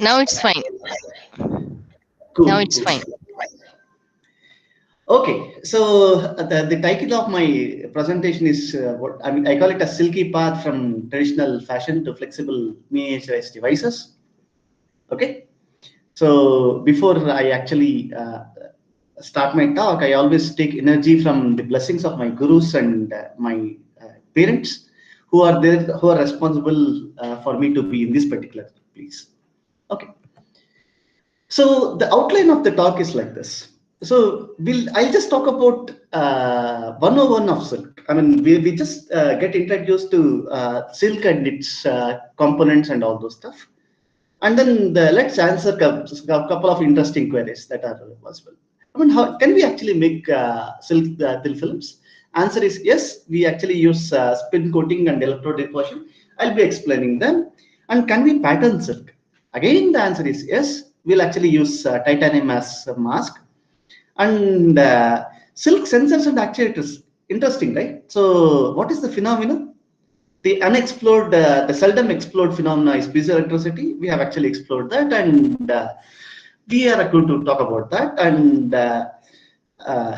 Now it's fine. Now Cool, it's cool. fine. Okay, so the title of my presentation is what I mean. I call it a silky path from traditional fashion to flexible miniaturized devices. Okay, so before I actually start my talk, I always take energy from the blessings of my gurus and my parents, who are there, who are responsible for me to be in this particular place. Okay. So the outline of the talk is like this. So I'll just talk about 101 of silk. I mean, we just get introduced to silk and its components and all those stuff. And then let's answer a couple of interesting queries that are possible. I mean, how can we actually make silk thin films? Answer is yes. We actually use spin coating and electrode deposition. I'll be explaining them. And can we pattern silk? Again, the answer is yes. We'll actually use titanium as a mask. And silk sensors and actuators. Interesting, right? So, what is the phenomenon? The unexplored, the seldom explored phenomena is piezoelectricity. We have actually explored that, and we are going to talk about that. And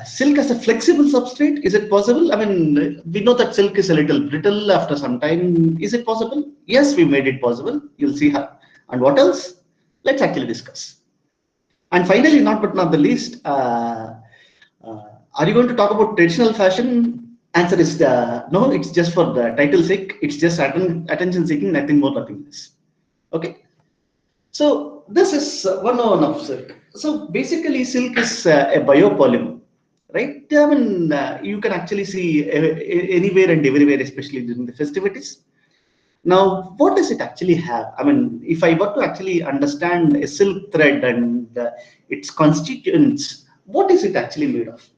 silk as a flexible substrate, is it possible? I mean, we know that silk is a little brittle after some time. Is it possible? Yes, we made it possible. You'll see how. And what else? Let's actually discuss. And finally, not but not the least, are you going to talk about traditional fashion? Answer is no. It's just for the title sake. It's just attention seeking, nothing more, nothing less. Okay. So this is one of silk. So basically, silk is a biopolymer, right? I mean, you can actually see anywhere and everywhere, especially during the festivities. Now, what does it actually have? I mean, if I were to actually understand a silk thread and its constituents, what is it actually made of?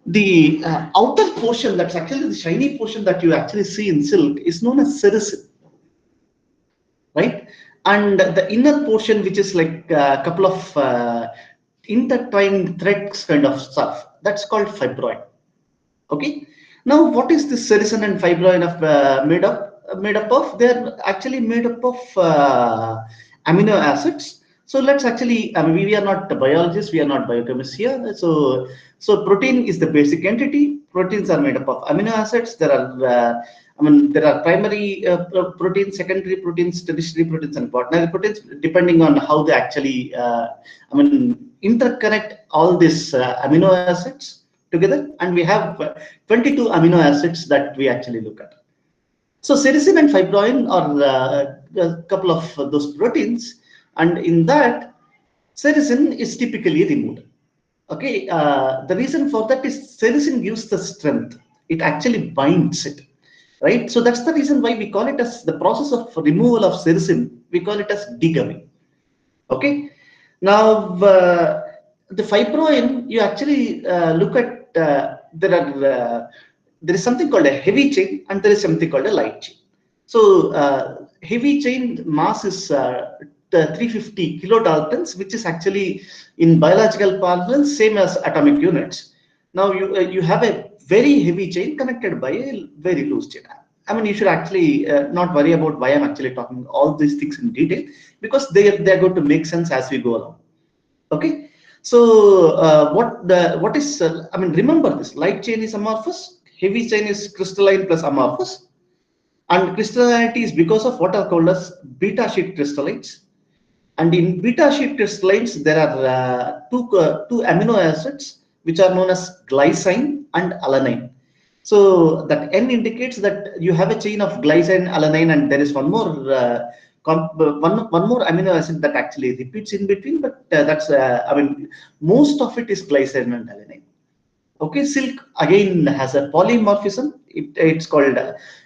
The outer portion, that's actually the shiny portion that you actually see in silk, is known as sarees, right? And the inner portion, which is like a couple of intertwined threads kind of stuff, that's called fibroin. Okay. Now, what is this sericin and fibroin of made up? Made up of? They're actually made up of amino acids. So let's actually. I mean, we are not biologists. We are not biochemists here. So protein is the basic entity. Proteins are made up of amino acids. There are. I mean, there are primary proteins, secondary proteins, tertiary proteins, and quaternary proteins, depending on how they actually, I mean, interconnect all these amino acids together, and we have 22 amino acids that we actually look at. So sericin and fibroin are a couple of those proteins, and in that, sericin is typically removed. Okay, the reason for that is sericin gives the strength. It actually binds it, right? So that's the reason why we call it as the process of removal of sericin. We call it as degumming. Okay, now the fibroin, you actually look at there is something called a heavy chain and there is something called a light chain. So heavy chain mass is 350 kilodaltons, which is actually in biological parlance same as atomic units. Now you have a very heavy chain connected by a very loose chain. I mean, you should actually not worry about why I'm actually talking all these things in detail, because they're going to make sense as we go along. Okay, so what is I mean, remember this: light chain is amorphous, heavy chain is crystalline plus amorphous, and crystallinity is because of what are called as beta sheet crystallites. And in beta sheet crystallines, there are two amino acids which are known as glycine and alanine. So that N indicates that you have a chain of glycine, alanine, and there is one more one more amino acid that actually repeats in between. But that's I mean, most of it is glycine and alanine. Okay, silk again has a polymorphism. It's called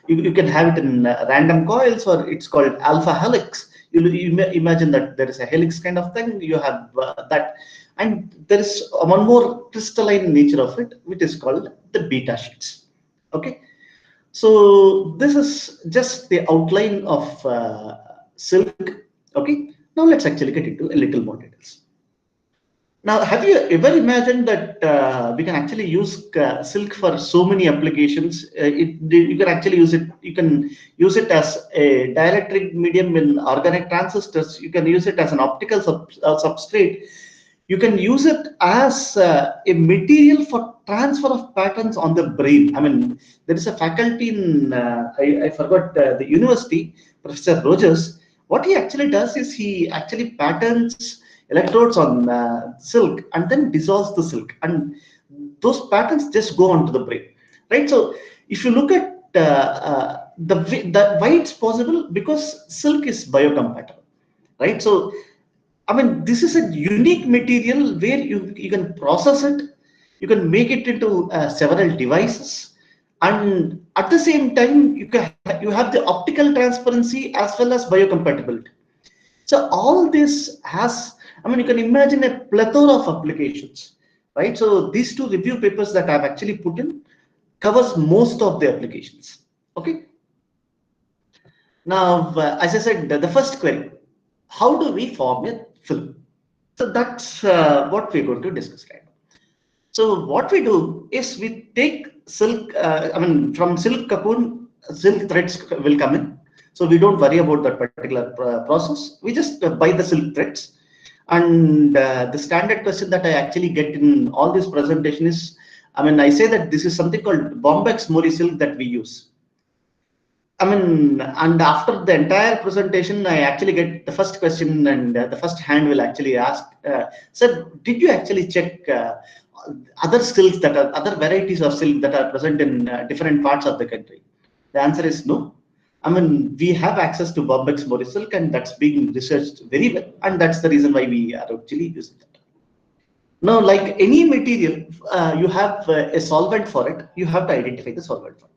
you can have it in random coils, or it's called alpha helix. You imagine that there is a helix kind of thing. You have that, and there is one more crystalline nature of it, which is called the beta sheets. Okay, so this is just the outline of silk. Okay, now let's actually get into a little more details. Now, have you ever imagined that we can actually use silk for so many applications? You can actually use it. You can use it as a dielectric medium in organic transistors. You can use it as an optical substrate. You can use it as a material for transfer of patterns on the brain. I mean, there is a faculty in I forgot the university, Professor Rogers. What he actually does is he actually patterns electrodes on silk and then dissolves the silk, and those patterns just go onto the brain, right? So if you look at the why it's possible, because silk is biocompatible, right? So I mean, this is a unique material where you can process it, you can make it into several devices, and at the same time you have the optical transparency as well as biocompatibility. So all this has, I mean, you can imagine a plethora of applications, right? So these two review papers that I've actually put in covers most of the applications. Okay. Now, as I said, the first query: how do we form a film? So that's what we're going to discuss right now. So what we do is we take silk, I mean, from silk cocoon, silk threads will come in. So we don't worry about that particular process. We just buy the silk threads. And the standard question that I actually get in all this presentation is, I mean, I say that this is something called Bombex Mori silk that we use. I mean, and after the entire presentation, I actually get the first question, and the first hand will actually ask, "Sir, did you actually check other silks that are other varieties of silk that are present in different parts of the country?" The answer is no. I mean, we have access to Bombex Mori silk, and that's being researched very well, and that's the reason why we are actually using that. Now, like any material, you have a solvent for it. You have to identify the solvent for it.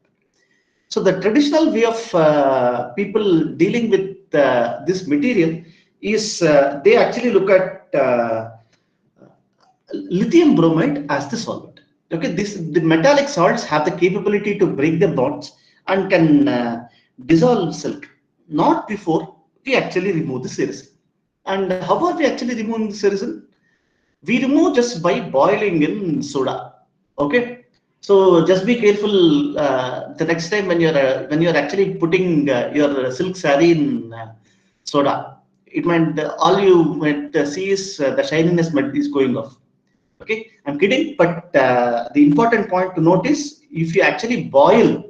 So the traditional way of people dealing with this material is they actually look at lithium bromide as the solvent. Okay, the metallic salts have the capability to break the bonds and can dissolve silk. Not before we actually remove the sericin. And how are we actually removing the sericin? We remove just by boiling in soda. Okay, so just be careful the next time when you're actually putting your silk saree in soda. It might all you might see is the shininess is going off. Okay, I'm kidding, but the important point to note is if you actually boil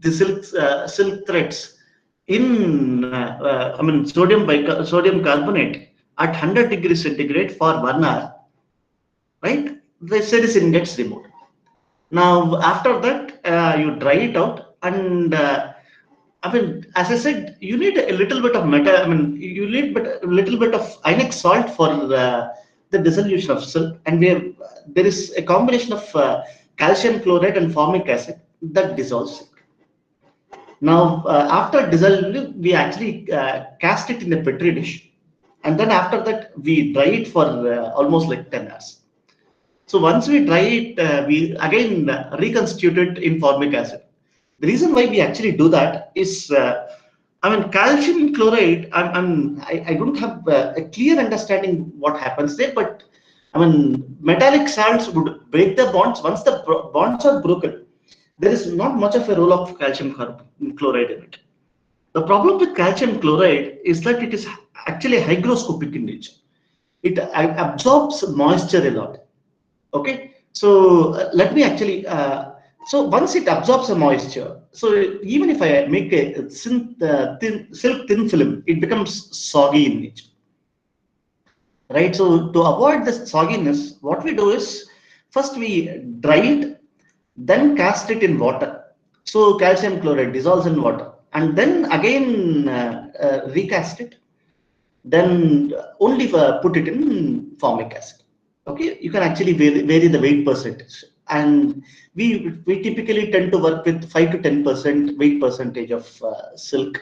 the silk threads in I mean sodium carbonate at 100 degrees centigrade for 1 hour, right? The sericin gets removed. Now after that you dry it out, and I mean, as I said, you need a little bit of I mean, you need a little bit of ionic salt for the dissolution of silk, and there is a combination of calcium chloride and formic acid that dissolves silk. Now, after dissolving, we actually cast it in a petri dish, and then after that, we dry it for almost like 10 hours. So once we dry it, we again reconstitute it in formic acid. The reason why we actually do that is, I mean, calcium chloride. I don't have a clear understanding what happens there, but I mean, metallic salts would break the bonds. Once the bonds are broken, there is not much of a role of calcium chloride in it. The problem with calcium chloride is that it is actually hygroscopic in nature. It absorbs moisture a lot. Okay, so let me actually. So once it absorbs the moisture, so even if I make a silk thin film, it becomes soggy in nature, right? So to avoid this sogginess, what we do is first we dry it, then cast it in water. So calcium chloride dissolves in water, and then again recast it. Then only put it in formic acid. Okay, you can actually vary the weight percentage, and we typically tend to work with 5 to 10% weight percentage of silk.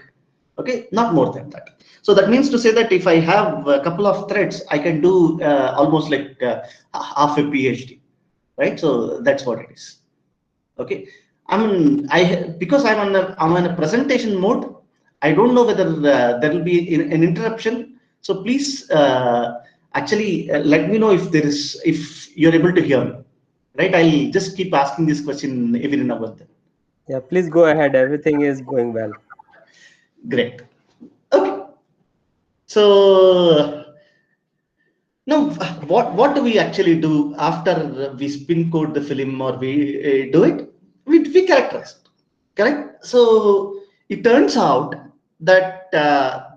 Okay, not more than that. So that means to say that if I have a couple of threads, I can do almost like half a PhD, right? So that's what it is. Okay, I mean, because I'm on a presentation mode, I don't know whether there will be an interruption. So please, Actually, let me know if you're able to hear me. Right? I'll just keep asking this question every now and then. Yeah, please go ahead. Everything is going well. Great. Okay. So now, what do we actually do after we spin coat the film or we do it? We characterize it, correct? So it turns out that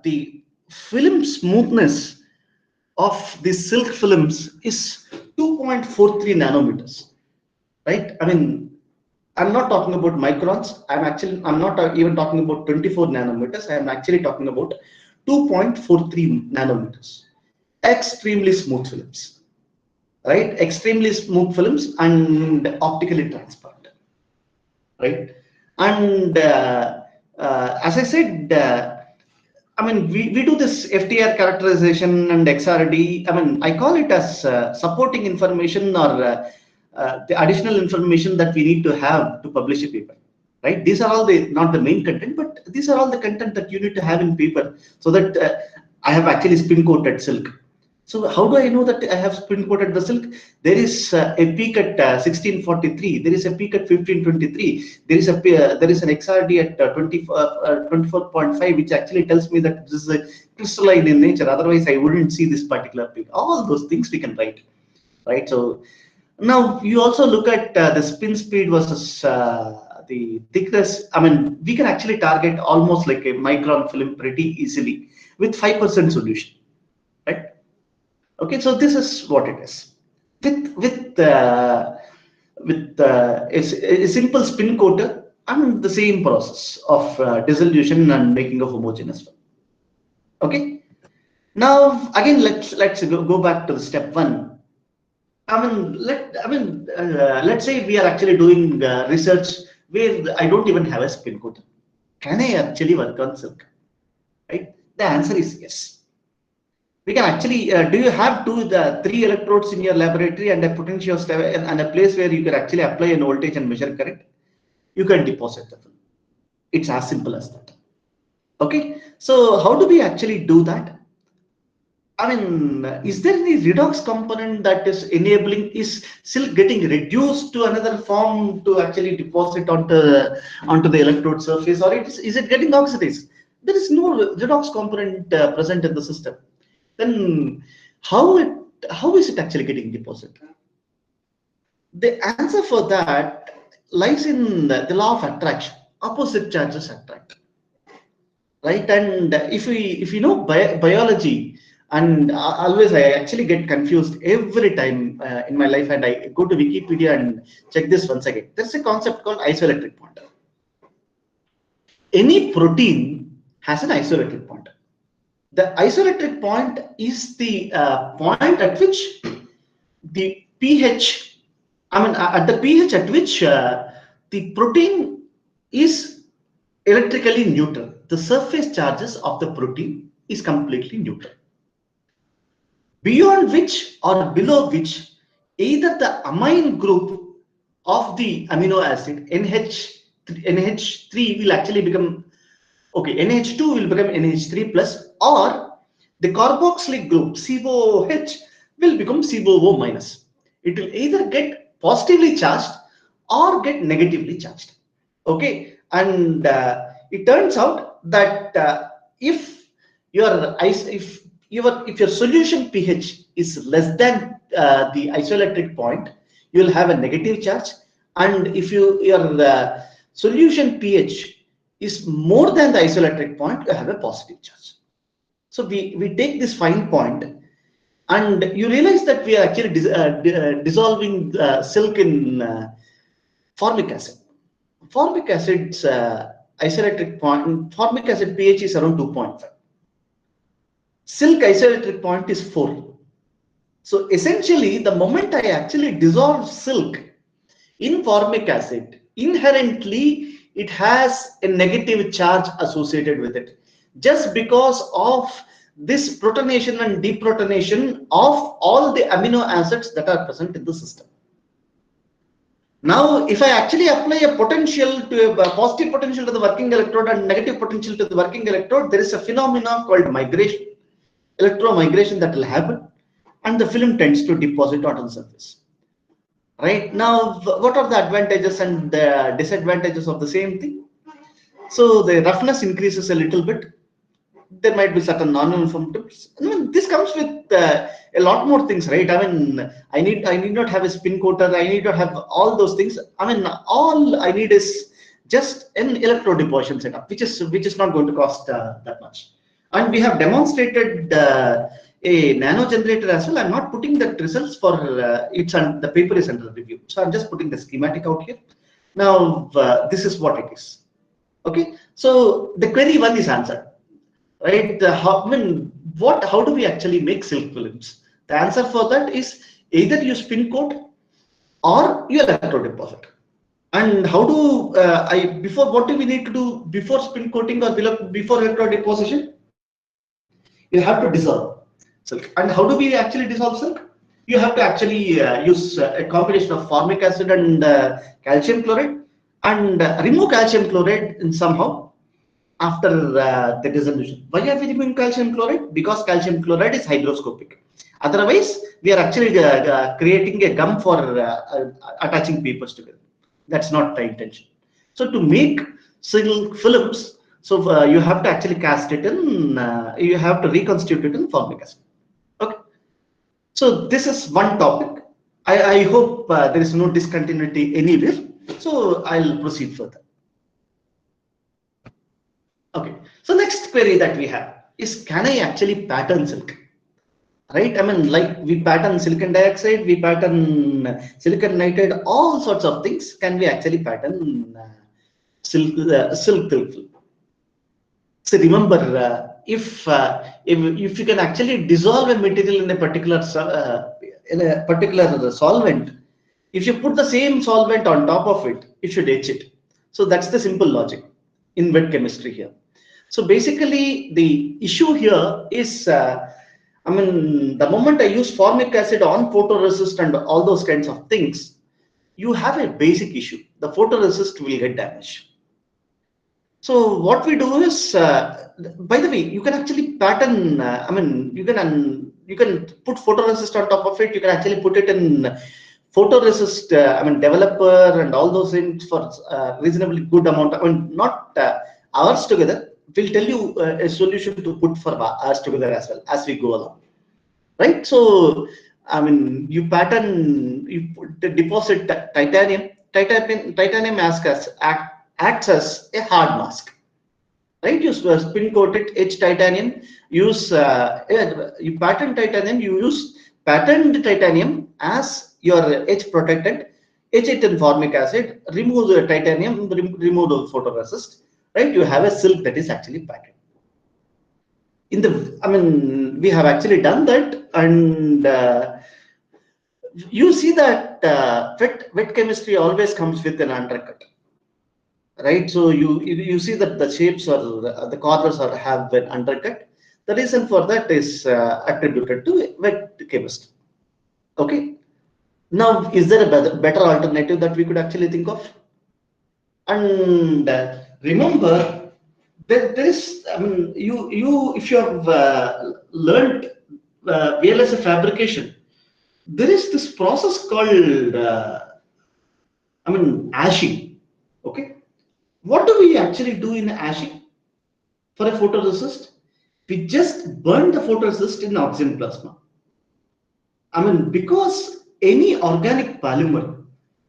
the film smoothness of the silk films is 2.43 nanometers, right? I mean, I'm not talking about microns. I'm not even talking about 24 nanometers. I'm actually talking about 2.43 nanometers. Extremely smooth films, right? Extremely smooth films and optically transparent, right? And as I said, I mean, we do this FTIR characterization and XRD. I mean, I call it as supporting information or the additional information that we need to have to publish a paper, right? These are all not the main content, but these are all the content that you need to have in paper so that I have actually spin coated silk. So how do I know that I have spin coated the silk? There is a peak at 1643. There is a peak at 1523. There is an XRD at 24.5, which actually tells me that this is a crystalline in nature. Otherwise, I wouldn't see this particular peak. All those things we can write, right? So now you also look at the spin speed versus the thickness. I mean, we can actually target almost like a micron film pretty easily with 5% solution, right? Okay, so this is what it is. With a simple spin coater and the same process of dissolution and making a homogeneous film. Okay. Now again, let's go back to the step one. Let's say we are actually doing research where I don't even have a spin coater. Can I actually work on silk? Right? The answer is yes. We can actually, do you have three electrodes in your laboratory and a potentiometer and a place where you can actually apply an voltage and measure current? You can deposit the film. It's as simple as that. Okay, so how do we actually do that? I mean, is there any redox component that is enabling, is silk getting reduced to another form to actually deposit onto the electrode surface, or is it getting oxidized? There is no redox component present in the system. Then how is it actually getting deposited? The answer for that lies in the law of attraction. Opposite charges attract, right? And if we know biology, and always I actually get confused every time in my life, and I go to Wikipedia and check this once again. There's a concept called isoelectric point. Any protein has an isoelectric point. The isoelectric point is the point at which the pH, at the pH at which the protein is electrically neutral. The surface charges of the protein is completely neutral. Beyond which or below which, either the amine group of the amino acid NH3 will actually become, okay, NH2 will become NH3 plus, or the carboxylic group COH will become COO minus. It will either get positively charged or get negatively charged. Okay, and it turns out that if your solution pH is less than the isoelectric point, you will have a negative charge, and if your solution pH is more than the isoelectric point, you have a positive charge. So we take this fine point, and you realize that we are actually dissolving silk in formic acid. Formic acid's isoelectric point, formic acid pH is around 2.5. Silk isoelectric point is 4. So essentially, the moment I actually dissolve silk in formic acid, inherently it has a negative charge associated with it, just because of this protonation and deprotonation of all the amino acids that are present in the system. Now, if I actually apply a potential to a positive potential to the working electrode and negative potential to the working electrode, there is a phenomenon called migration, electromigration, that will happen. and the film tends to deposit onto the surface. Right now, what are the advantages and the disadvantages of the same thing? So the roughness increases a little bit. There might be certain non-uniform tips. I mean, this comes with a lot more things, right? I mean, I need not have a spin coater. I need not have all those things. I mean, all I need is just an electrode deposition setup, which is not going to cost that much. And we have demonstrated a nano generator as well. I'm not putting the results for it's and the paper is under review, so I'm just putting the schematic out here. Now this is what it is. Okay, so the query one is answered, right? How do we actually make silk films? The answer for that is either you spin coat or you electrode deposit. And how do what do we need to do before spin coating or before electrode deposition? You have to dissolve silk. And how do we actually dissolve silk? You have to actually use a combination of formic acid and calcium chloride, and remove calcium chloride in somehow after the dissolution. Why are we removing calcium chloride? Because calcium chloride is hygroscopic. Otherwise, we are actually creating a gum for attaching papers together. That's not the intention. So to make silk films, so you have to actually cast it in, you have to reconstitute it in formic acid. Okay. So this is one topic. I hope there is no discontinuity anywhere. So I'll proceed further. Okay. So next query that we have is, can I actually pattern silk? Right? I mean, like we pattern silicon dioxide, we pattern silicon nitride, all sorts of things. Can we actually pattern silk film? So remember, if you can actually dissolve a material in a particular solvent, if you put the same solvent on top of it, it should etch it. So that's the simple logic in wet chemistry here. So basically, the issue here is, I mean, the moment I use formic acid on photoresist and all those kinds of things, you have a basic issue. The photoresist will get damaged. So what we do is, by the way, you can actually pattern. I mean, you can put photoresist on top of it. You can actually put it in photoresist. I mean, developer and all those things for reasonably good amount. I mean, not hours together. We'll tell you a solution to put for hours together as well as we go along. Right. So I mean, you pattern, you deposit titanium. Titanium acts as a hard mask, right? You spin coat it, etch titanium, use you pattern titanium, you use patterned titanium as your etch protectant, etch it in formic acid, remove the titanium, remove the photoresist, right? You have a silk that is actually patterned. I mean, we have actually done that, and you see that wet chemistry always comes with an undercut. Right, so you see that the shapes or the corners have been undercut. The reason for that is attributed to wet chemistry. Okay. Now, is there a better alternative that we could actually think of? And remember, there is. I mean, if you have learned VLSI fabrication, there is this process called Ashi. Okay. What do we actually do in Ashi for a photoresist? We just burn the photoresist in oxygen plasma. I mean, because any organic polymer,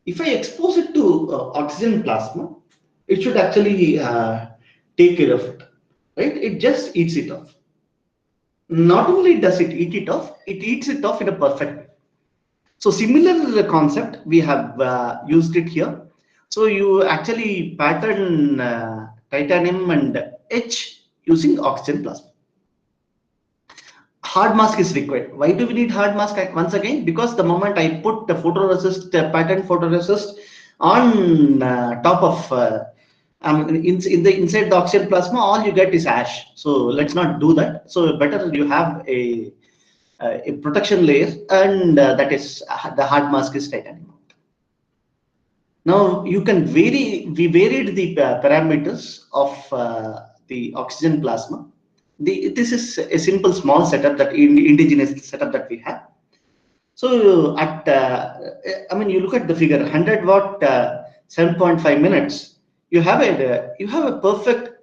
if I expose it to oxygen plasma, it should actually take care of it, right? It just eats it off. Not only does it eat it off, it eats it off in a perfect way. So similar concept, we have used it here. So you actually pattern titanium and etch using oxygen plasma. Hard mask is required. Why do we need hard mask? Once again, because the moment I put the photoresist, patterned photoresist on top of inside the oxygen plasma, all you get is ash. So let's not do that. So better you have a protection layer, and that is the hard mask is titanium. Now you can vary. We varied the parameters of the oxygen plasma. This is a simple small setup, that indigenous setup that we have. So at, I mean, you look at the figure, 100 watt, 7.5 minutes. You have a perfect,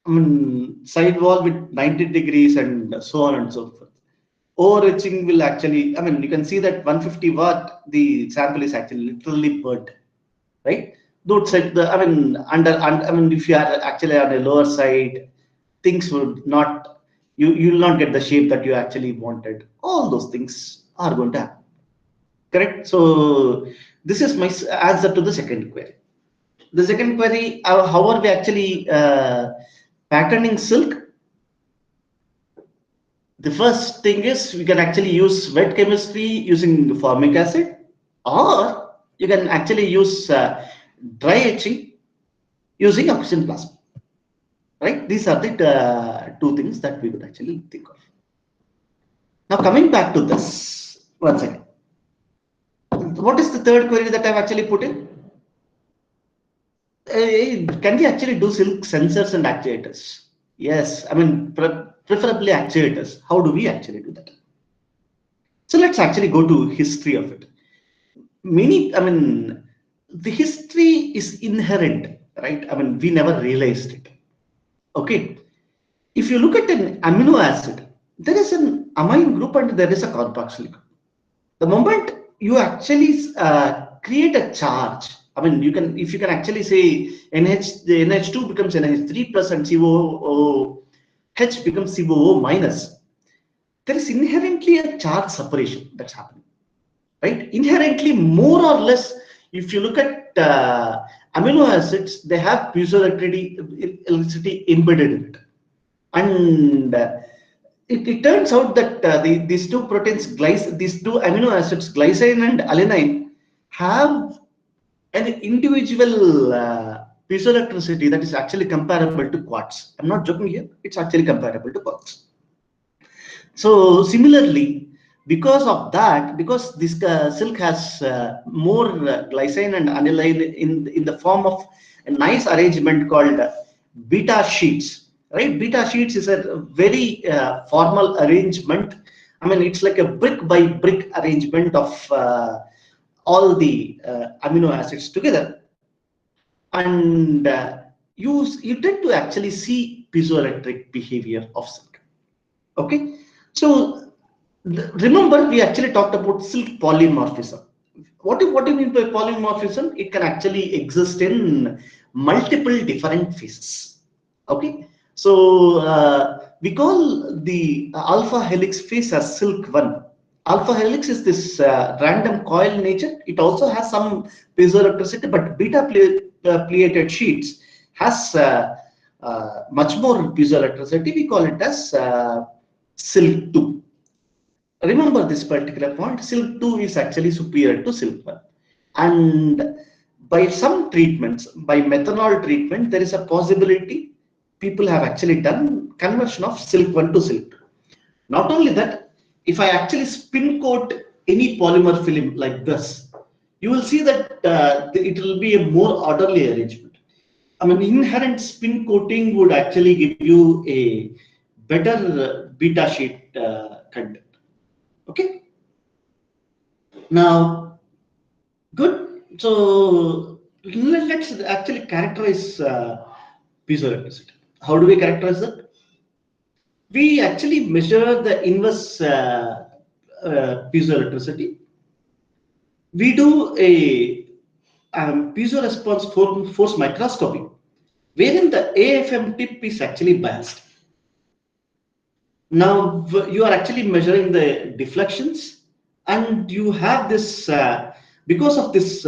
I mean, side wall with 90 degrees and so on and so forth. Overreaching will actually, I mean, you can see that 150 watt, the sample is actually literally burnt, right? Though it's like the, I mean, I mean, if you are actually on a lower side, things would not, you will not get the shape that you actually wanted. All those things are going to happen, correct? So this is my answer to the second query. The second query, how are we actually patterning silk? The first thing is we can actually use wet chemistry using formic acid, or you can actually use dry etching using oxygen plasma, right? These are the two things that we would actually think of. Now coming back to this, one second. What is the third query that I've actually put in? Can we actually do silk sensors and actuators? Yes, I mean, preferably actuators. How do we actually do that? So let's actually go to history of it. I mean, the history is inherent, right? I mean, we never realized it. Okay. If you look at an amino acid, there is an amine group and there is a carboxylic group. The moment you actually create a charge, I mean, you can, if you can actually say NH, the NH2 becomes NH3 plus and COOH becomes COO minus, there is inherently a charge separation that's happening, right? Inherently, more or less, if you look at amino acids, they have piezoelectricity embedded in it. And it turns out that these two proteins, these two amino acids, glycine and alanine, have an individual piezoelectricity that is actually comparable to quartz. I'm not joking here, it's actually comparable to quartz. So similarly, because of that, because this silk has more glycine and aniline in the form of a nice arrangement called beta sheets, right? Beta sheets is a very formal arrangement. I mean, it's like a brick by brick arrangement of all the amino acids together, and you tend to actually see piezoelectric behavior of silk. Okay, so remember we actually talked about silk polymorphism. What do you mean by polymorphism? It can actually exist in multiple different phases. Okay, so we call the alpha helix phase as silk 1. Alpha helix is this random coil nature. It also has some piezoelectricity, but beta pleated sheets has much more piezoelectricity. We call it as silk 2. Remember this particular point, silk 2 is actually superior to silk 1. And by some treatments, by methanol treatment, there is a possibility people have actually done conversion of silk 1 to silk 2. Not only that, if I actually spin coat any polymer film like this, you will see that it will be a more orderly arrangement. I mean, inherent spin coating would actually give you a better beta sheet content. Okay. Now, good. So let's actually characterize piezoelectricity. How do we characterize that? We actually measure the inverse piezoelectricity. We do a piezo response force microscopy, wherein the AFM tip is actually biased. Now you are actually measuring the deflections, and you have this because of this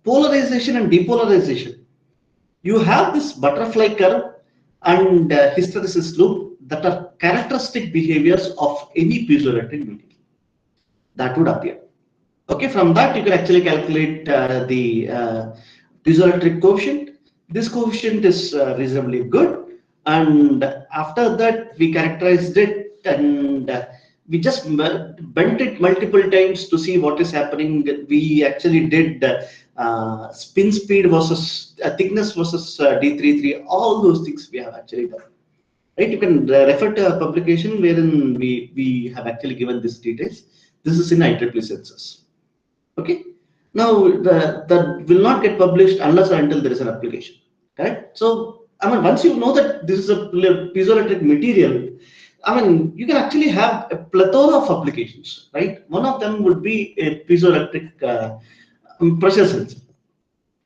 polarization and depolarization, you have this butterfly curve and hysteresis loop that are characteristic behaviors of any piezoelectric medium that would appear. Okay, from that you can actually calculate the piezoelectric coefficient. This coefficient is reasonably good, and after that we characterized it, and we just bent it multiple times to see what is happening. We actually did spin speed versus thickness versus D33. All those things we have actually done. Right, you can refer to a publication wherein we have actually given these details. This is in IEEE sensors. Okay. Now that will not get published unless or until there is an application. Correct. So I mean, once you know that this is a piezoelectric material, I mean, you can actually have a plethora of applications, right? One of them would be a piezoelectric pressure sensor,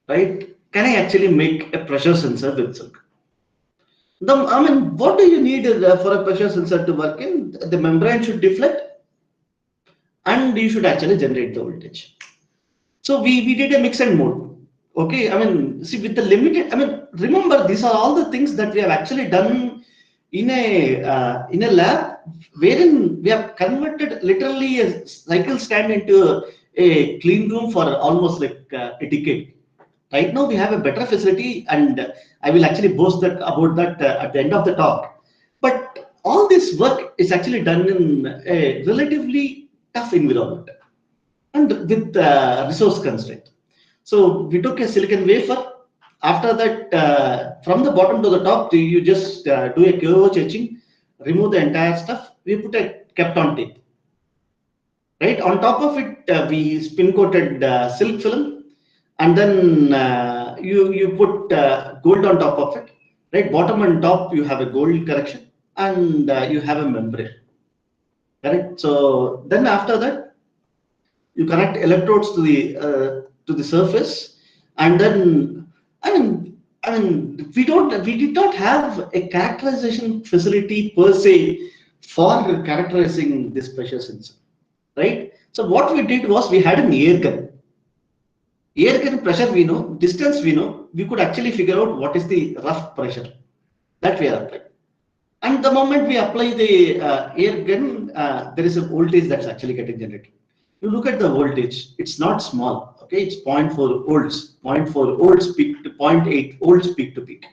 right? Can I actually make a pressure sensor with silk? I mean, what do you need for a pressure sensor to work in? The membrane should deflect, and you should actually generate the voltage. So we did a mix and mode. Okay, I mean, see, with the limited, I mean, remember, these are all the things that we have actually done in a lab, wherein we have converted literally a cycle stand into a clean room for almost like a decade. Right now we have a better facility, and I will actually boast that about that at the end of the talk. But all this work is actually done in a relatively tough environment and with resource constraint. So we took a silicon wafer. After that, from the bottom to the top, you just do a KOH etching, remove the entire stuff. We put a kept on tape. Right on top of it, we spin coated silk film, and then you put gold on top of it. Right, bottom and top you have a gold correction, and you have a membrane. Correct. So then after that, you connect electrodes to the surface, and then we did not have a characterization facility per se for characterizing this pressure sensor, right? So what we did was we had an air gun. Air gun pressure we know, distance we know, we could actually figure out what is the rough pressure that we are applying. And the moment we apply the air gun, there is a voltage that's actually getting generated. You look at the voltage, it's not small, okay? It's 0.4 volts, 0.4 volts peak to 0.8 volts peak to peak,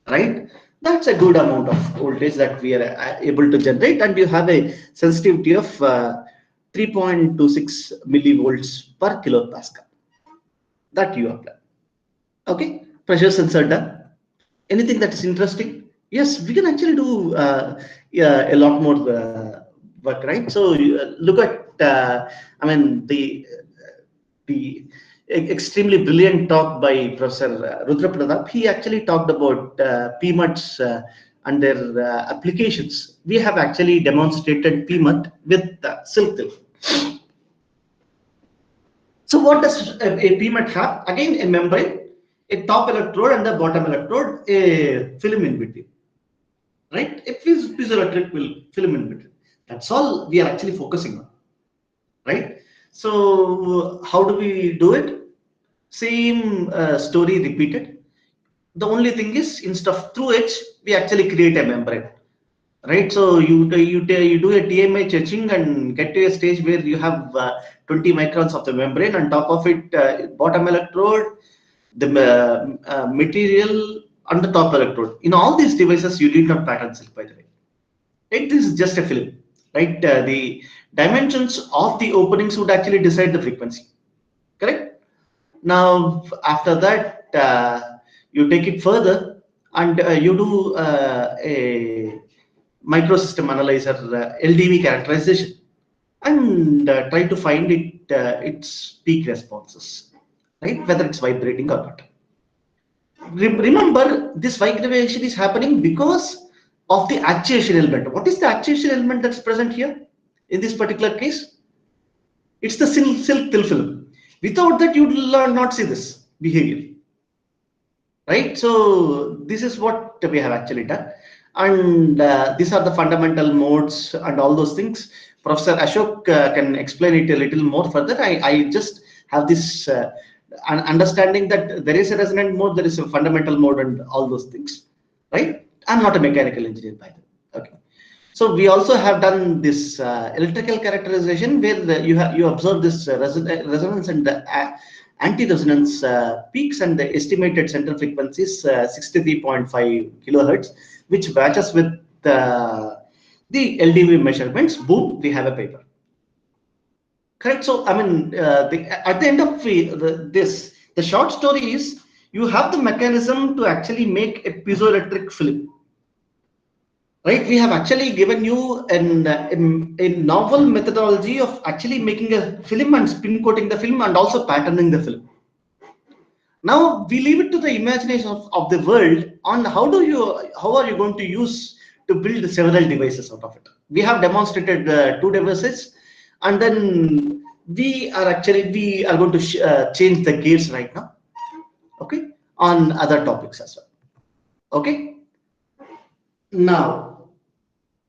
right? That's a good amount of voltage that we are able to generate, and you have a sensitivity of 3.26 millivolts per kilopascal that you apply. Okay, pressure sensor done. Anything that is interesting? Yes, we can actually do yeah, a lot more work, right? So look at, I mean, the extremely brilliant talk by Professor Rudra Pratap. He actually talked about PMUDs and their applications. We have actually demonstrated PMUD with silk film. So what does a PMUD have? Again, a membrane, a top electrode and the bottom electrode, a film in between, right? A piezoelectric film in between. That's all we are actually focusing on, right? So how do we do it? Same story repeated. The only thing is, instead of through edge, we actually create a membrane, right? So you do a TMH etching and get to a stage where you have 20 microns of the membrane, on top of it bottom electrode, the material on the top electrode. In all these devices, you need not pattern silk, by the way. It is just a film, right? The dimensions of the openings would actually decide the frequency, correct? Now, after that, you take it further, and you do a microsystem analyzer, LDV characterization, and try to find its peak responses, right? Whether it's vibrating or not. Remember, this vibration is happening because of the actuation element. What is the actuation element that's present here in this particular case? It's the silk film. Without that, you will not see this behavior, right? So this is what we have actually done, and these are the fundamental modes and all those things. Professor Ashok can explain it a little more further. I just have this understanding that there is a resonant mode, there is a fundamental mode, and all those things, right? I'm not a mechanical engineer, by the way. Okay. So we also have done this electrical characterization, where you observe this resonance and the anti-resonance peaks, and the estimated center frequency is 63.5 kilohertz, which matches with the LDV measurements. Boom, we have a paper. Correct. So, I mean, at the end of this, the short story is, you have the mechanism to actually make a piezoelectric film. right? We have actually given you a novel methodology of actually making a film and spin coating the film and also patterning the film. Now we leave it to the imagination of the world on how are you going to use to build several devices out of it. We have demonstrated two devices, and then we are going to change the gears right now, okay, on other topics as well. Okay, now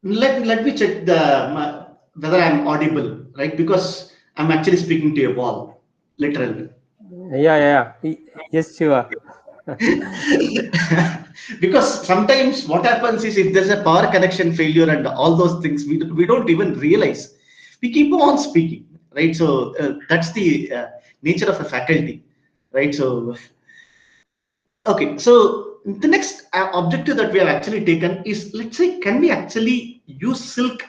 let me check whether I'm audible, right? Because I'm actually speaking to a wall, literally. Yes, Shiva. Because sometimes what happens is if there's a power connection failure and all those things, we don't even realize. We keep on speaking, right? So that's the nature of a faculty, right? So okay, so the next objective that we have actually taken is, let's say, can we actually use silk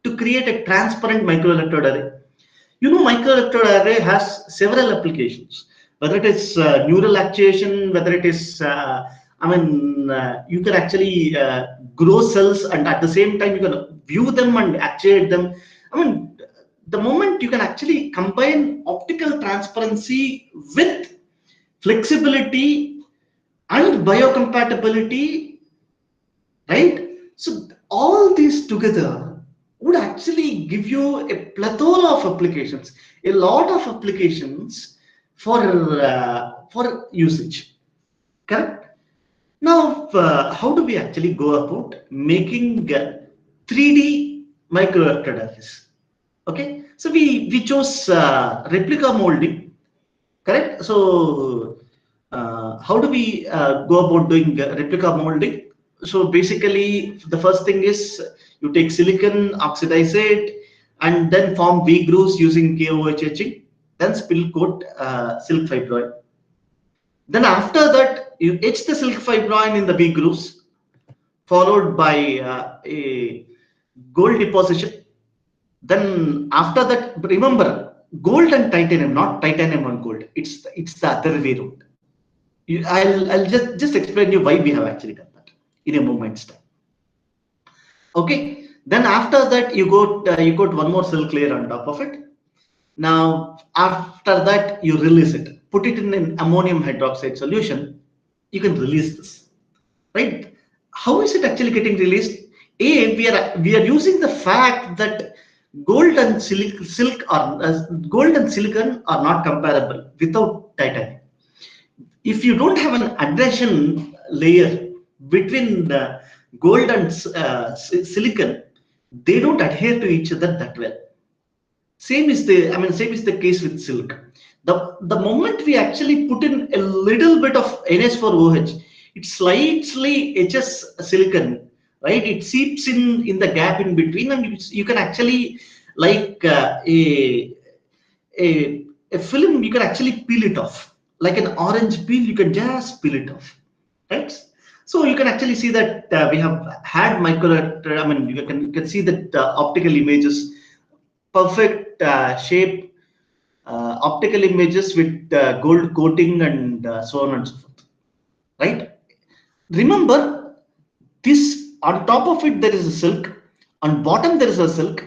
to create a transparent microelectrode array? You know, microelectrode array has several applications, whether it is neural actuation, whether it is, you can actually grow cells, and at the same time, you can view them and actuate them. I mean, the moment you can actually combine optical transparency with flexibility and biocompatibility, right? So all these together would actually give you a plethora of applications, a lot of applications for usage. Correct? Now, how do we actually go about making 3D microelectrode arrays? Okay, so we chose replica molding. Correct. So how do we go about doing replica molding? So basically, the first thing is you take silicon, oxidize it, and then form V grooves using KOH etching, then spill coat silk fibroin. Then after that, you etch the silk fibroin in the V grooves, followed by a gold deposition. Then after that, remember, gold and titanium, not titanium and gold. It's the other way around. I'll just explain you why we have actually done that in a moment's time. Okay. Then after that, you got one more silk layer on top of it. Now after that, you release it. Put it in an ammonium hydroxide solution. You can release this, right? How is it actually getting released? We are using the fact that gold and silicon are not comparable without titanium. If you don't have an adhesion layer between the gold and silicon, they don't adhere to each other that well. Same is the case with silk. The moment we actually put in a little bit of NH4OH, it slightly etches silicon, right? It seeps in the gap in between, and you can actually, like a film, you can actually peel it off. Like an orange peel, you can just peel it off, right? So you can actually see that we have had you can see that optical images, perfect shape, optical images with gold coating and so on and so forth, right? Remember, this on top of it there is a silk, on bottom there is a silk.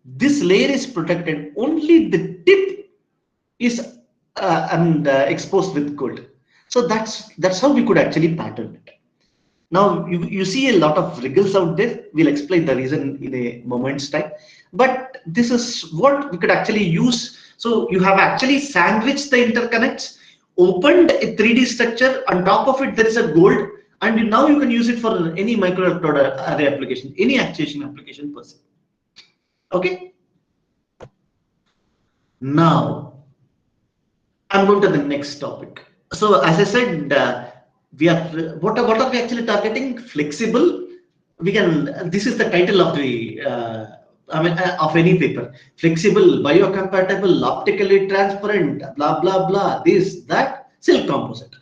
This layer is protected, only the tip is exposed with gold. So that's how we could actually pattern it. Now you see a lot of wriggles out there. We'll explain the reason in a moment's time. But this is what we could actually use. So you have actually sandwiched the interconnects, opened a 3D structure. On top of it, there is a gold, and now you can use it for any microelectrode array application, any actuation application per se. Okay. Now I'm going to the next topic. So as I said, we are what are we actually targeting? Flexible. We can. This is the title of the of any paper. Flexible, biocompatible, optically transparent, blah blah blah. This that silk composite,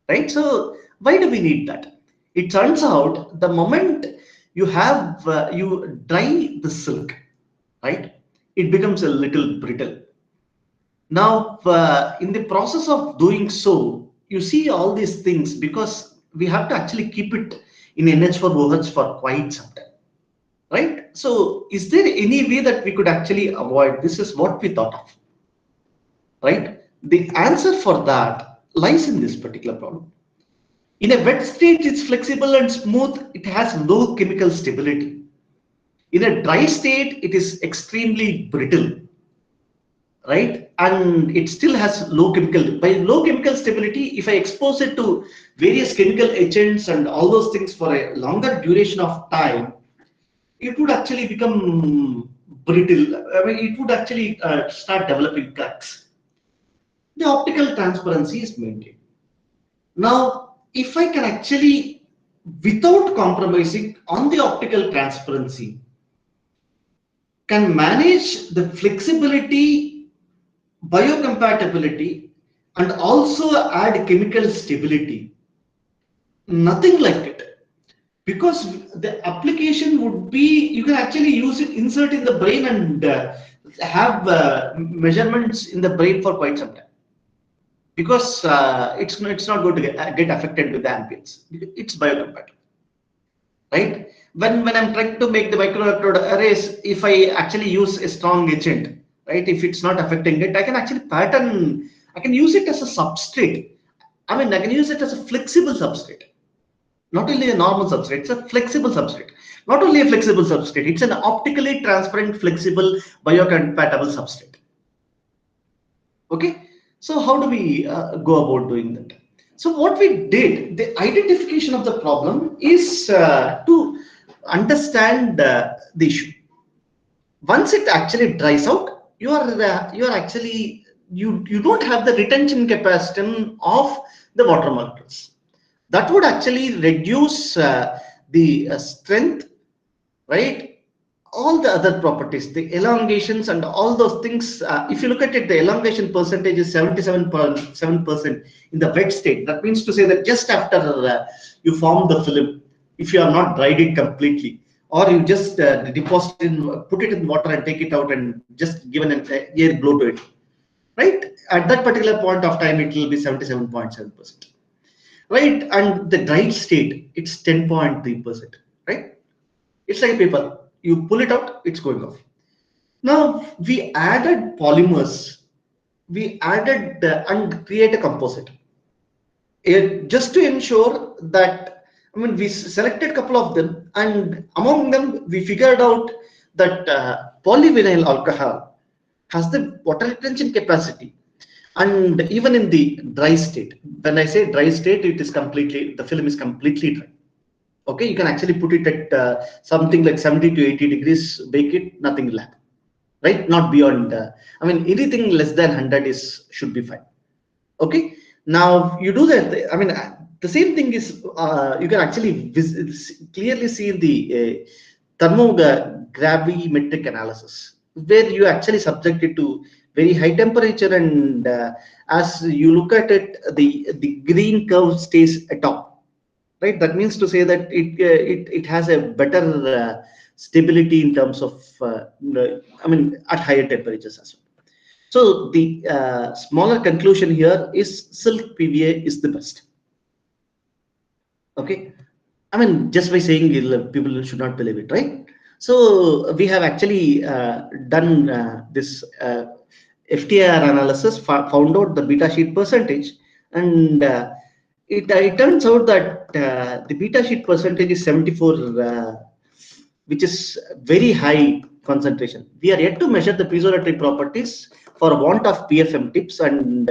right? So why do we need that? It turns out the moment you have you dry the silk, right? It becomes a little brittle. Now, in the process of doing so, you see all these things because we have to actually keep it in NH4OH for quite some time, right? So is there any way that we could actually avoid? This is what we thought of, right? The answer for that lies in this particular problem. In a wet state, it's flexible and smooth. It has low chemical stability. In a dry state, it is extremely brittle, right? And it still has low chemical. By low chemical stability, if I expose it to various chemical agents and all those things for a longer duration of time, it would actually become brittle. I mean, it would actually start developing cracks. The optical transparency is maintained. Now, if I can actually, without compromising on the optical transparency, can manage the flexibility, biocompatibility, and also add chemical stability, nothing like it. Because the application would be, you can actually use it, insert in the brain and have measurements in the brain for quite some time. Because it's not going to get affected with the ambience. It's biocompatible, right? When I'm trying to make the microelectrode arrays, if I actually use a strong agent, right? If it's not affecting it, I can actually pattern. I can use it as a substrate. I mean, I can use it as a flexible substrate. Not only a normal substrate, it's a flexible substrate. Not only a flexible substrate, it's an optically transparent, flexible, biocompatible substrate. Okay, so how do we go about doing that? So what we did, the identification of the problem is to understand the issue. Once it actually dries out, you don't have the retention capacity of the water molecules. That would actually reduce the strength, right? All the other properties, the elongations and all those things. If you look at it, the elongation percentage is 77.7% in the wet state. That means to say that just after you form the film, if you have not dried it completely, or you just deposit in, put it in water and take it out and just given an air blow to it, right? At that particular point of time, it will be 77.7%. Right, and the dried state, it's 10.3%, right? It's like a paper. You pull it out, it's going off. Now we added polymers. We added and create a composite. Just to ensure that, I mean, we selected a couple of them, and among them we figured out that polyvinyl alcohol has the water retention capacity. And even in the dry state, when I say dry state, it is completely, the film is completely dry. Okay, you can actually put it at something like 70 to 80 degrees, bake it, nothing will happen, right? Not beyond, I mean, anything less than 100 should be fine. Okay, now you do that. I mean, the same thing is, you can actually clearly see in the thermogravimetric analysis, where you actually subject it to very high temperature, and as you look at it, the green curve stays atop, right? That means to say that it has a better stability in terms of I mean, at higher temperatures as well. So the smaller conclusion here is silk PVA is the best. Okay, I mean, just by saying it, people should not believe it, right? So we have actually done this FTIR analysis, found out the beta sheet percentage, and it turns out that the beta sheet percentage is 74, which is very high concentration. We are yet to measure the piezoelectric properties for want of PFM tips, and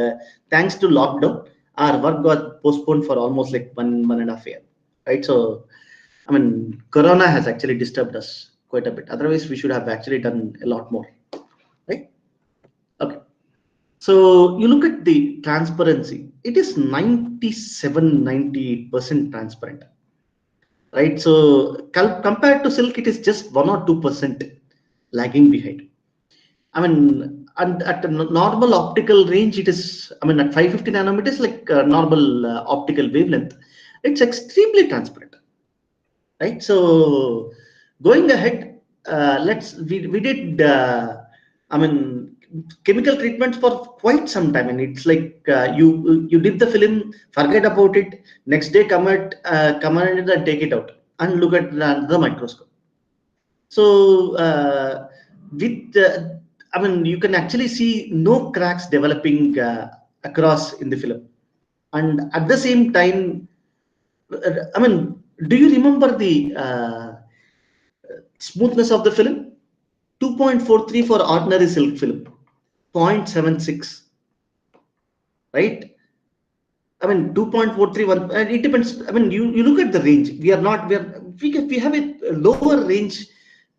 thanks to lockdown, our work got postponed for almost like one and a half year, right? So, I mean, Corona has actually disturbed us quite a bit. Otherwise, we should have actually done a lot more, right? Okay. So you look at the transparency, it is 97-98% transparent, right? So compared to silk, it is just 1 or 2% lagging behind. I mean, and at a normal optical range, it is, I mean, at 550 nanometers, like normal optical wavelength, it's extremely transparent, right? So going ahead, we did, I mean, chemical treatments for quite some time, and it's like you dip the film, forget about it, next day come in and take it out. and look at the microscope. So I mean, you can actually see no cracks developing across in the film, and at the same time, I mean, do you remember the smoothness of the film? 2.43 for ordinary silk film, 0.76, right? I mean, 2.431, and it depends. I mean, you look at the range. We are not, we have a lower range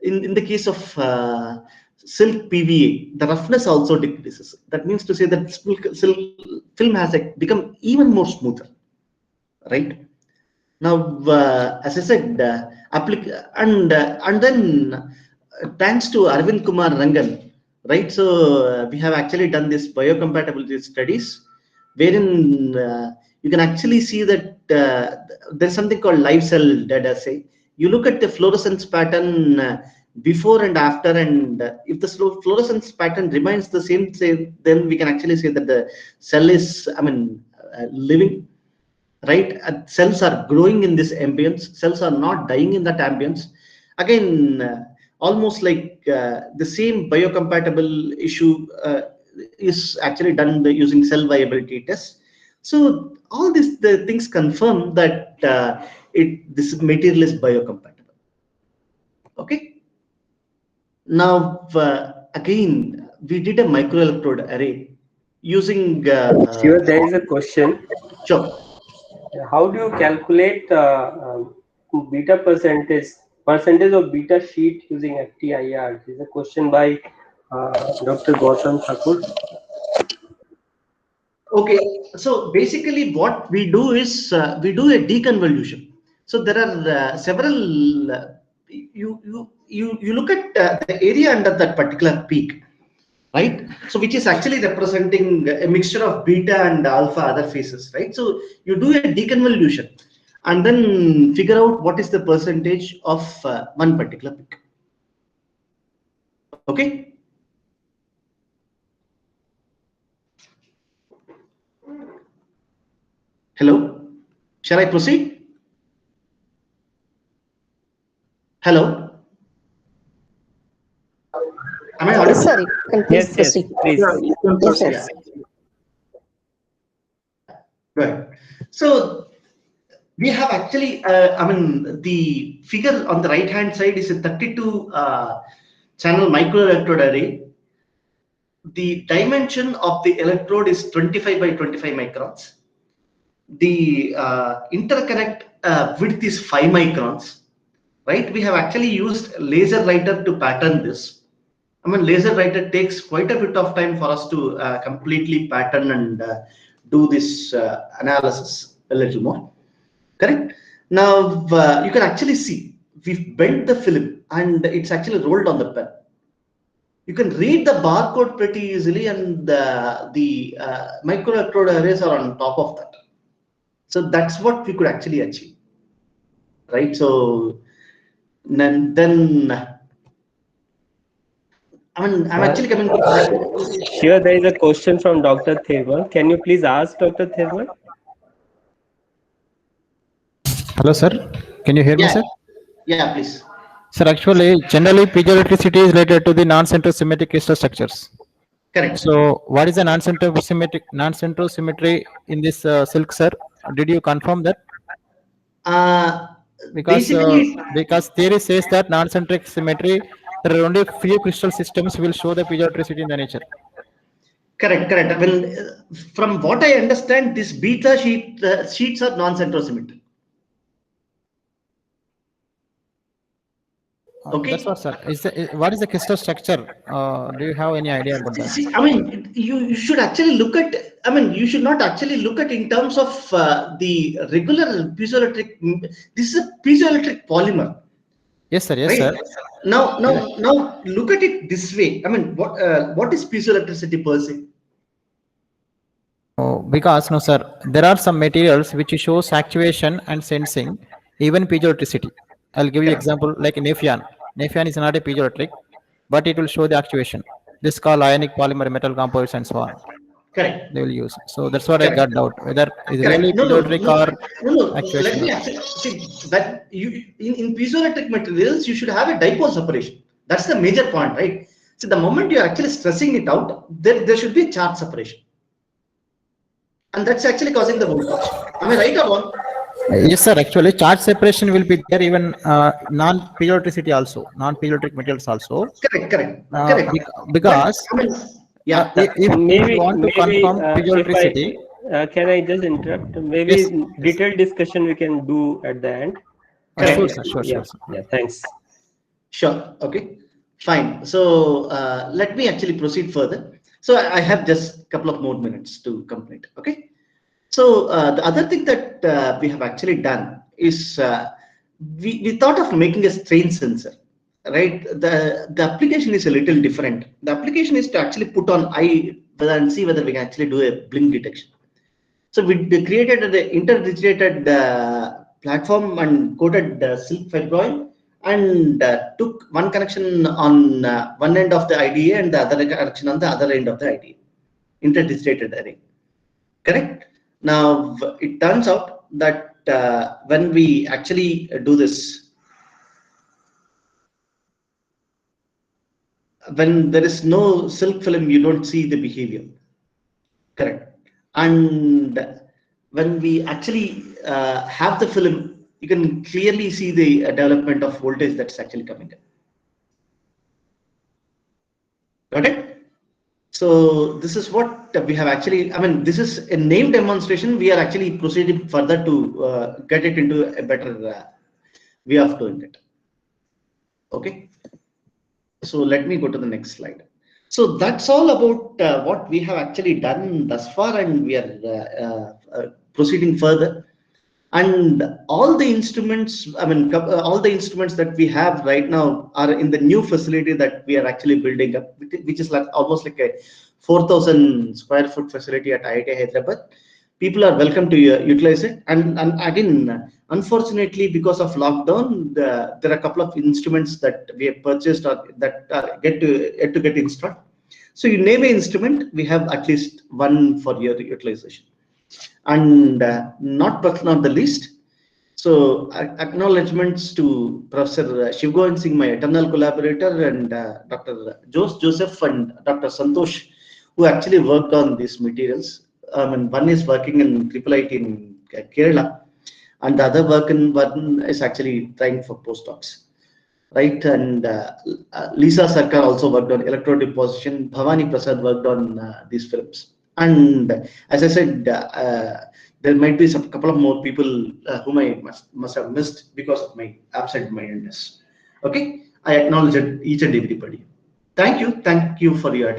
in the case of silk PVA. The roughness also decreases. That means to say that silk film has become even more smoother, right? Now, as I said, and then thanks to Arvind Kumar Rangan, right? So we have actually done this biocompatibility studies, wherein you can actually see that there's something called live cell dead assay. You look at the fluorescence pattern before and after, and if the fluorescence pattern remains the same, then we can actually say that the cell is, I mean, living. Right, cells are growing in this ambience. Cells are not dying in that ambience. Again, almost like the same biocompatible issue is actually done using cell viability tests. So all the things confirm that this material is biocompatible. Okay. Now again, we did a microelectrode array using. Here there is a question. Sure. How do you calculate beta percentage of beta sheet using FTIR? This is a question by Dr. Gautam Thakur. Okay, so basically what we do is we do a deconvolution. So there are several. You look at the area under that particular peak, right? So which is actually representing a mixture of beta and alpha other phases, right? So you do a deconvolution and then figure out what is the percentage of one particular peak. Okay. Hello, shall I proceed? Hello. Am I audible? Sorry, Yes, please. Yes. Right. So we have actually, I mean, the figure on the right hand side is a 32 channel microelectrode array. The dimension of the electrode is 25 by 25 microns. The interconnect width is 5 microns, right? We have actually used laser writer to pattern this. I mean, laser writer takes quite a bit of time for us to completely pattern and do this analysis a little more. Correct. Now you can actually see we've bent the film and it's actually rolled on the pen. You can read the barcode pretty easily, and the microelectrode arrays are on top of that. So that's what we could actually achieve, right? So then I mean, I'm actually coming to here there is a question from Dr. Thirmal. Can you please ask Dr. Thirmal? Hello, sir. Can you hear me, sir? Yeah, please. Sir, actually, generally, piezoelectricity is related to the non-central symmetric crystal structures. Correct. So, what is the non-central symmetry in this silk, sir? Did you confirm that? Because theory says that non-centric symmetry, there are only few crystal systems will show the piezoelectricity in the nature. Correct. Well, from what I understand, this beta sheets are non-central symmetric. Okay. That's what, sir. What is the crystal structure? Do you have any idea about that? See, I mean, you should actually look at. I mean, you should not actually look at in terms of the regular piezoelectric. This is a piezoelectric polymer. Yes, sir. Yes, right? Sir. Now, look at it this way. I mean, what is piezoelectricity per se? Oh, because no, sir. There are some materials which shows actuation and sensing, even piezoelectricity. I'll give you example like Nephon. Nephon is not a piezoelectric, but it will show the actuation. This is called ionic polymer metal composites and so on. Correct. they will use. So that's what I Correct. got doubt whether it's really Correct. No, no, piezoelectric no, or no, no. Let actuation. me actually see that you in piezoelectric materials you should have a dipole separation. That's the major point, right? So the moment you are actually stressing it out, there should be charge separation, and that's actually causing the voltage. Am I right or wrong? Yes, sir. Actually, charge separation will be there even non-piezoelectricity also, non-piezoelectric materials also. Correct, correct, correct. But Because I mean, yeah, if you Maybe, want to maybe confirm if I piezoelectricity, can I just interrupt? Maybe yes, yes. detailed discussion we can do at the end. correct. Sure, Okay. sir. Sure, Yeah. sure, sir. Yeah. Thanks. Sure. Okay. Fine. So let me actually proceed further. So I have just a couple of more minutes to complete. Okay. So the other thing that we have actually done is we thought of making a strain sensor, right? The application is a little different. The application is to actually put on eye and see whether we can actually do a blink detection. So we created an interdigitated platform and coated silk fibril and took one connection on one end of the IDA and the other connection on the other end of the IDA. Interdigitated array. Correct? Now, it turns out that when we actually do this, when there is no silk film, you don't see the behavior. Correct. And when we actually have the film, you can clearly see the development of voltage that's actually coming in. Got it? So this is what we have actually, I mean, this is a name demonstration. We are actually proceeding further to get it into a better way of doing it. Okay. So let me go to the next slide. So that's all about what we have actually done thus far, and we are proceeding further. And all the instruments, I mean, all the instruments that we have right now are in the new facility that we are actually building up, which is like almost like a 4,000 square foot facility at IIT Hyderabad. People are welcome to utilize it. And again, unfortunately, because of lockdown, there are a couple of instruments that we have purchased or that are yet to get installed. So you name an instrument, we have at least one for your utilization. And not the least, so acknowledgements to Professor Shiv Govind Singh, my eternal collaborator, and Dr. Joseph and Dr. Santosh, who actually worked on these materials. And one is working in IIIT in Kerala, and the other one is actually trying for postdocs. Right, and Lisa Sarkar also worked on electrode deposition. Bhavani Prasad worked on these films. And as I said, there might be some couple of more people whom I must have missed because of my absent-mindedness. Okay, I acknowledge each and everybody. Thank you for your attention.